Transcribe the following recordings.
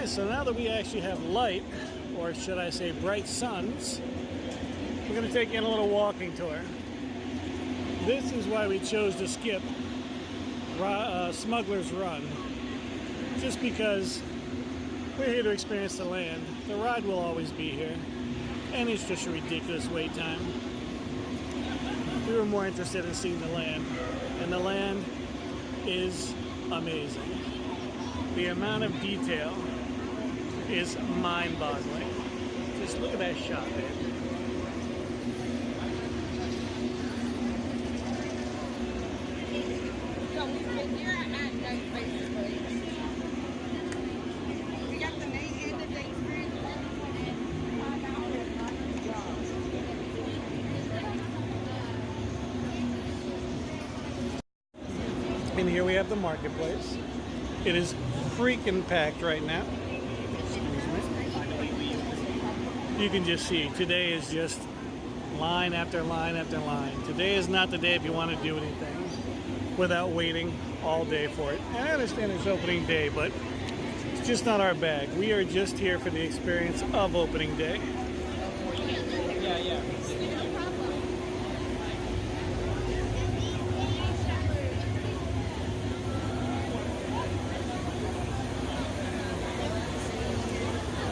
Okay, so now that we actually have light, or should I say bright suns, we're going to take in a little walking tour. This is why we chose to skip Smuggler's Run. Just because we're here to experience the land. The ride will always be here, and it's just a ridiculous wait time. We were more interested in seeing the land, and the land is amazing. The amount of detail is mind-boggling. Just look at that shot, man. And here we have the marketplace. It is freaking packed right now. You can just see today is just line after line after line. Today is not the day if you want to do anything without waiting all day for it. And I understand it's opening day, but it's just not our bag. We are just here for the experience of opening day.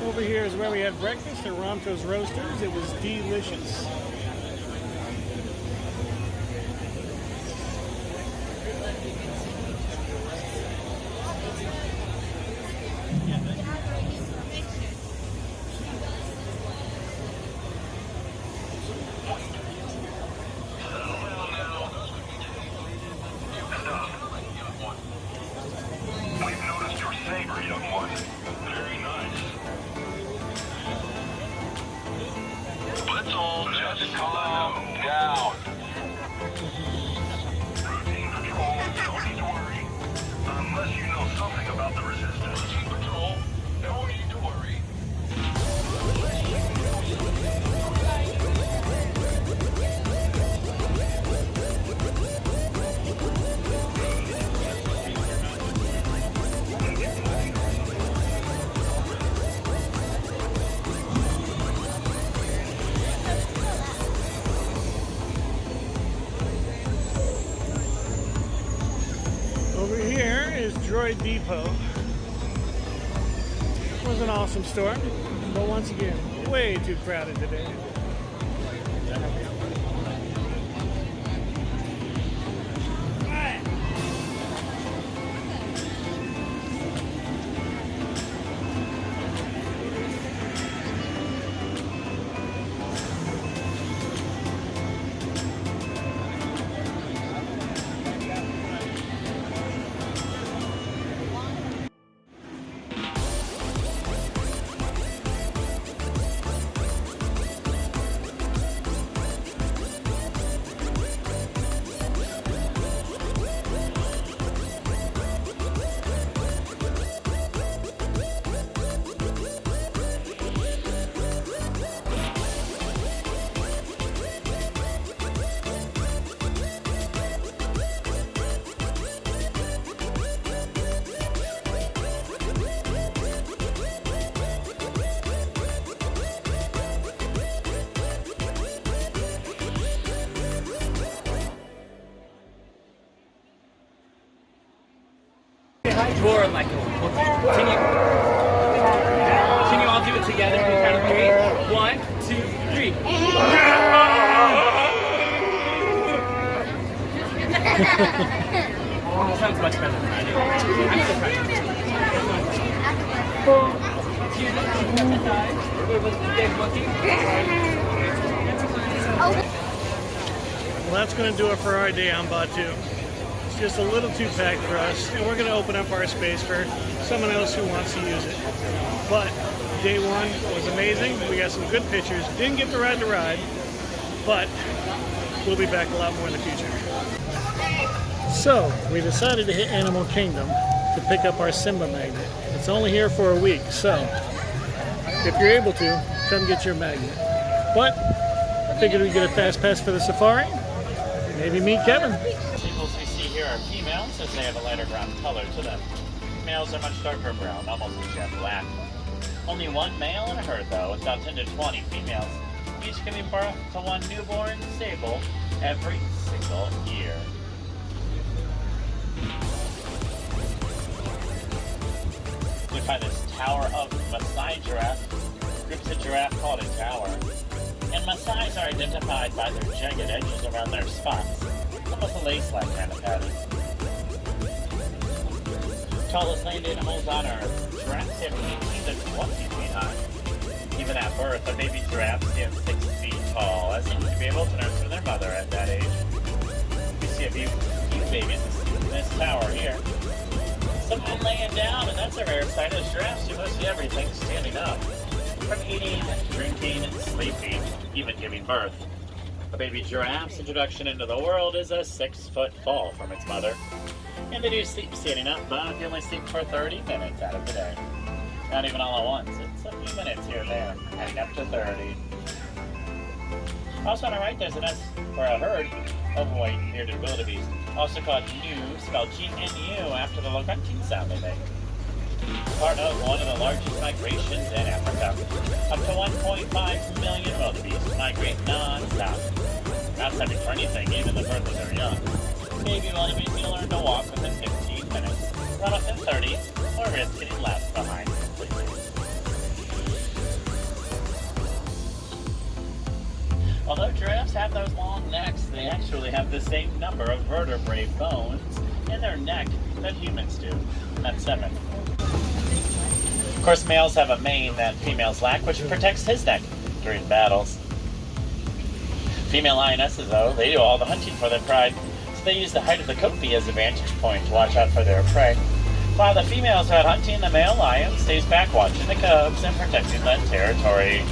Over here is where we had breakfast at Romto's Roasters. It was delicious. We've noticed your savor, young one. Very nice. Let's all just calm down. Routine patrol, don't need to worry. Unless you know something about the resistance. Routine patrol, no need to worry. Over here is Droid Depot. It was an awesome store, but once again, way too crowded today. Tour like can you all do it together and count of 3? 1, 2, 3. Sounds much better than I do. I'm so proud of Well, that's going to do it for our day on Batu. It's just a little too packed for us, and we're going to open up our space for someone else who wants to use it. But day one was amazing. We got some good pictures. Didn't get to ride the ride, but we'll be back a lot more in the future. So we decided to hit Animal Kingdom to pick up our Simba magnet. It's only here for a week, so if you're able to, come get your magnet. But I figured we'd get a fast pass for the safari. Maybe meet Kevin. The seagulls we see here are females as they have a lighter brown color to them. males are much darker brown, almost jet black. Only one male in a herd, though, with about 10 to 20 females, each giving birth to one newborn sable every single year. We find this tower of Maasai giraffe. Groups of giraffe called a tower. And Maasais are identified by their jagged edges around their spots, almost a lace-like kind of pattern. Tallest land animals on Earth, giraffes stand 18 to 20 feet high. Even at birth, a baby giraffe stands 6 feet tall, as seems to be able to nurse their mother at that age. We see a few babies in this tower here. Some of them laying down, and that's a rare sight, as giraffes do mostly everything standing up. From eating, drinking, sleeping, even giving birth. A baby giraffe's introduction into the world is a 6-foot fall from its mother. And they do sleep standing up, but they only sleep for 30 minutes out of the day. Not even all at once, it's a few minutes here and there, adding up to 30. Also on the right, there's a nest, or a herd, of white bearded wildebeest, also called gnu, spelled G-N-U, after the grunting sound they make. Part of one of the largest migrations in Africa. Up to 1.5 million wildebeest migrate non-stop. Not stopping for anything, even the birth of their young. Baby wildebeest will learn to walk within 15 minutes, run within 30, or risk getting left behind completely. Although giraffes have those long necks, they actually have the same number of vertebrae bones in their neck that humans do. That's 7. Of course, males have a mane that females lack, which protects his neck during battles. Female lionesses, though, they do all the hunting for their pride, so they use the height of the copy as a vantage point to watch out for their prey. While the females are out hunting, the male lion stays back watching the cubs and protecting the territory.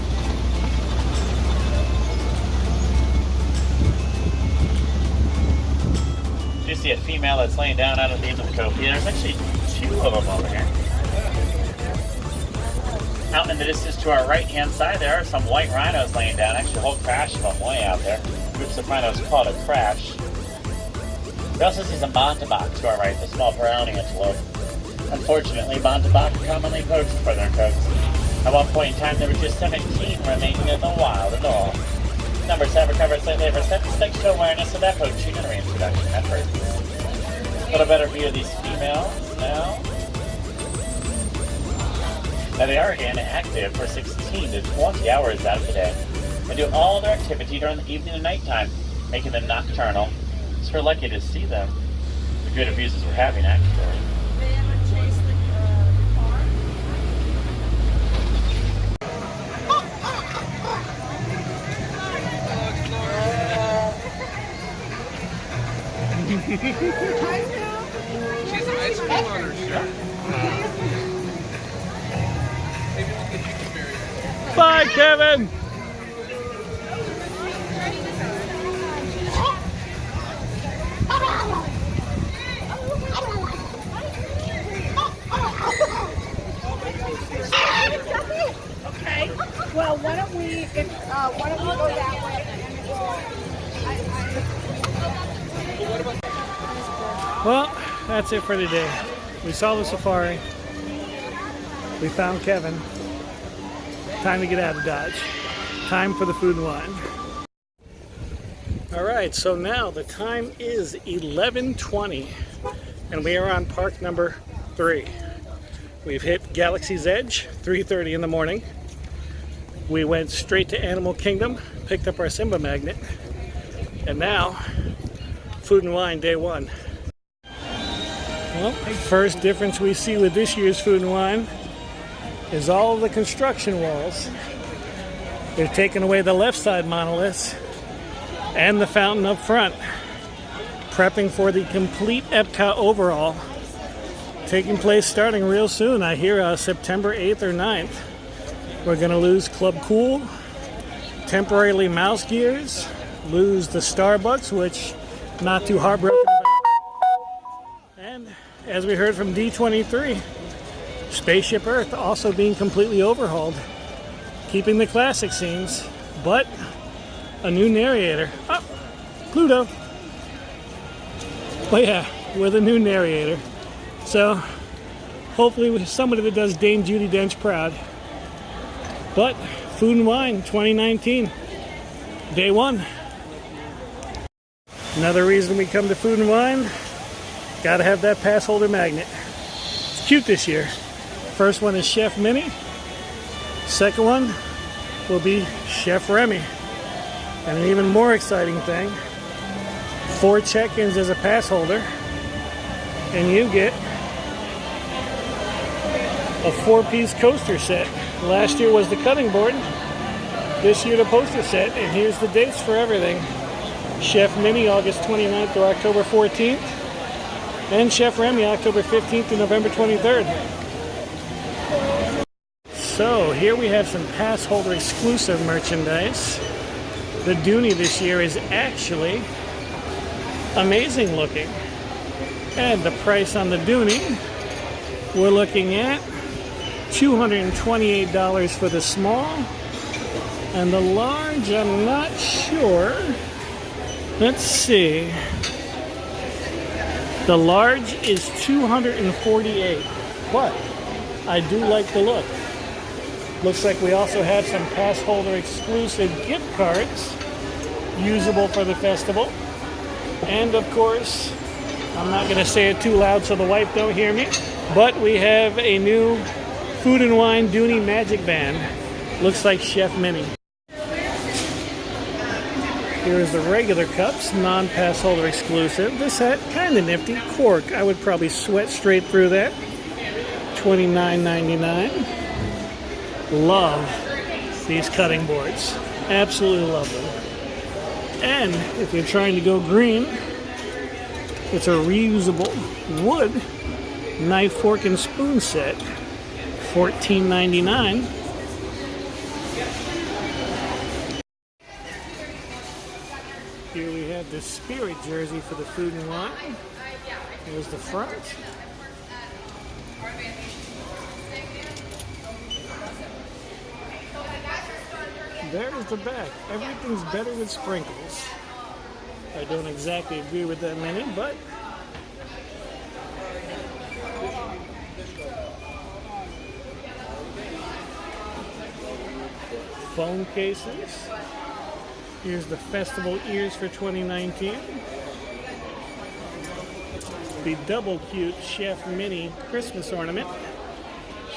You see a female that's laying down out at the end of the copy. There's actually 2 of them over here. Out in the distance to our right-hand side, there are some white rhinos laying down. Actually, a whole crash of them way out there. Groups of rhinos called a crash. We also see some bontebok to our right, the small brown antelope. Unfortunately, bontebok are commonly poached for their coats. At one point in time, there were just 17 remaining in the wild and all. Numbers have recovered slightly ever since, thanks to awareness of that poaching and reintroduction effort. A little better view of these females now. Now they are again active for 16 to 20 hours out of the day. They do all their activity during the evening and nighttime, making them nocturnal. So we're lucky to see them. The good views we're having, actually. She's an ice cream on her shirt. Bye, Kevin! Okay. Well, why don't we go that way and we'll, Well, that's it for today. We saw the safari. We found Kevin. Time to get out of Dodge. Time for the food and wine. All right, so now the time is 11:20 and we are on park number 3. We've hit Galaxy's Edge, 3:30 in the morning. We went straight to Animal Kingdom, picked up our Simba magnet, and now food and wine day 1. Well, first difference we see with this year's food and wine is all of the construction walls. They're taking away the left side monoliths and the fountain up front, prepping for the complete Epcot overhaul, taking place starting real soon. I hear September 8th or 9th. We're going to lose Club Cool, temporarily Mouse Gears, lose the Starbucks, which not too heartbroken about. And as we heard from D23, Spaceship Earth also being completely overhauled, keeping the classic scenes, but a new narrator. Oh, Pluto. But yeah, with a new narrator. So Hopefully with somebody that does Dame Judi Dench proud. But Food and Wine 2019, day one. Another reason we come to Food and Wine, gotta have that pass holder magnet. It's cute this year. First one is Chef Minnie. Second one will be Chef Remy. And an even more exciting thing, 4 check-ins as a pass holder, and you get a 4-piece coaster set. Last year was the cutting board, this year the poster set, and here's the dates for everything. Chef Minnie, August 29th to October 14th, and Chef Remy, October 15th to November 23rd. So here we have some pass holder exclusive merchandise. The Dooney this year is actually amazing looking. And the price on the Dooney, we're looking at $228 for the small, and the large, I'm not sure. Let's see. The large is $248, but I do like the look. Looks like we also have some pass holder exclusive gift cards usable for the festival. And of course, I'm not going to say it too loud so the wife don't hear me, but we have a new Food and Wine Dooney Magic Band. Looks like Chef Minnie. Here's the regular cups, non-pass holder exclusive. This hat, kind of nifty. Cork, I would probably sweat straight through that. $29.99. Love these cutting boards. Absolutely love them. And if you're trying to go green, it's a reusable wood knife, fork, and spoon set. $14.99. Here we have the Spirit jersey for the Food and Wine. Here's the front. There's the back. Everything's better with sprinkles. I don't exactly agree with that many, but phone cases. Here's the festival ears for 2019. The double cute Chef Minnie Christmas ornament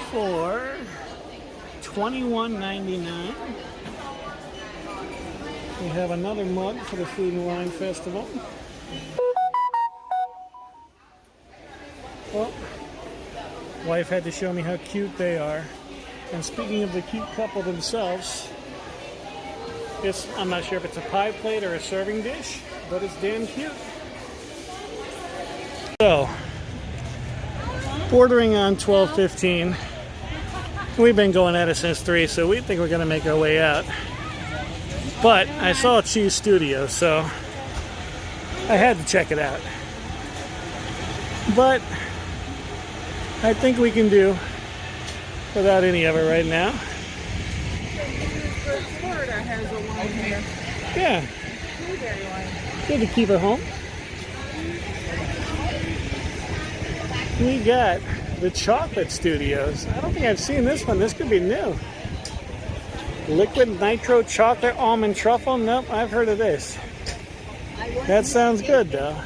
for $21.99. We have another mug for the Food and Wine Festival. Well, wife had to show me how cute they are. And speaking of the cute couple themselves, I'm not sure if it's a pie plate or a serving dish, but it's damn cute. So, bordering on 12:15. We've been going at it since 3, so we think we're going to make our way out. But I saw Cheese Studio, so I had to check it out. But I think we can do without any of it right now. Florida has a one here. Yeah. Good to keep it home. We got the Chocolate Studios. I don't think I've seen this one. This could be new. Liquid Nitro Chocolate Almond Truffle. Nope, I've heard of this. That sounds good though.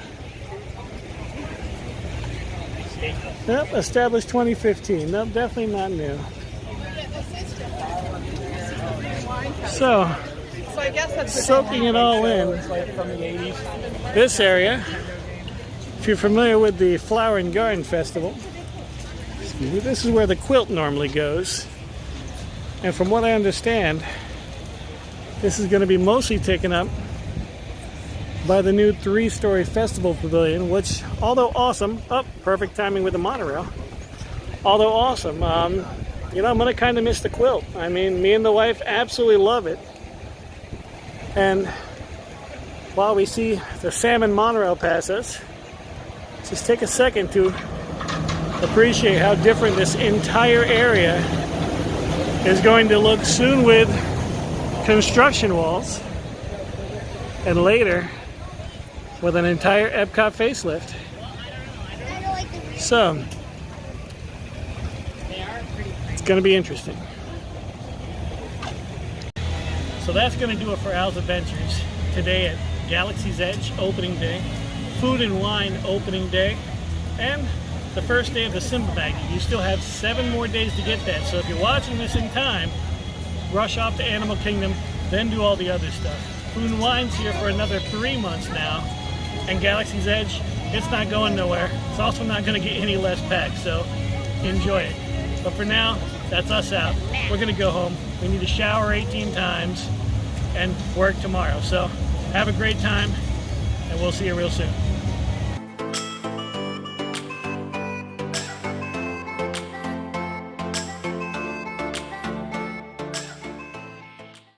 Nope, established 2015. Nope, definitely not new. So, I guess that's soaking it all in. This area, if you're familiar with the Flower and Garden Festival, this is where the quilt normally goes. And from what I understand, this is going to be mostly taken up by the new 3-story festival pavilion, which, although awesome, perfect timing with the monorail. Although awesome, I'm going to kind of miss the quilt. I mean, me and the wife absolutely love it. And while we see the salmon monorail pass us, just take a second to appreciate how different this entire area is going to look soon with construction walls, and later with an entire Epcot facelift. So, It's going to be interesting. So that's going to do it for Al's Adventures today at Galaxy's Edge opening day, Food and Wine opening day, and the first day of the Simba bag. You still have 7 more days to get that. So if you're watching this in time, rush off to Animal Kingdom, then do all the other stuff. Food and Wine's here for another 3 months now, and Galaxy's Edge, it's not going nowhere. It's also not going to get any less packed, so enjoy it. But for now, that's us out. We're going to go home. We need to shower 18 times and work tomorrow. So have a great time, and we'll see you real soon.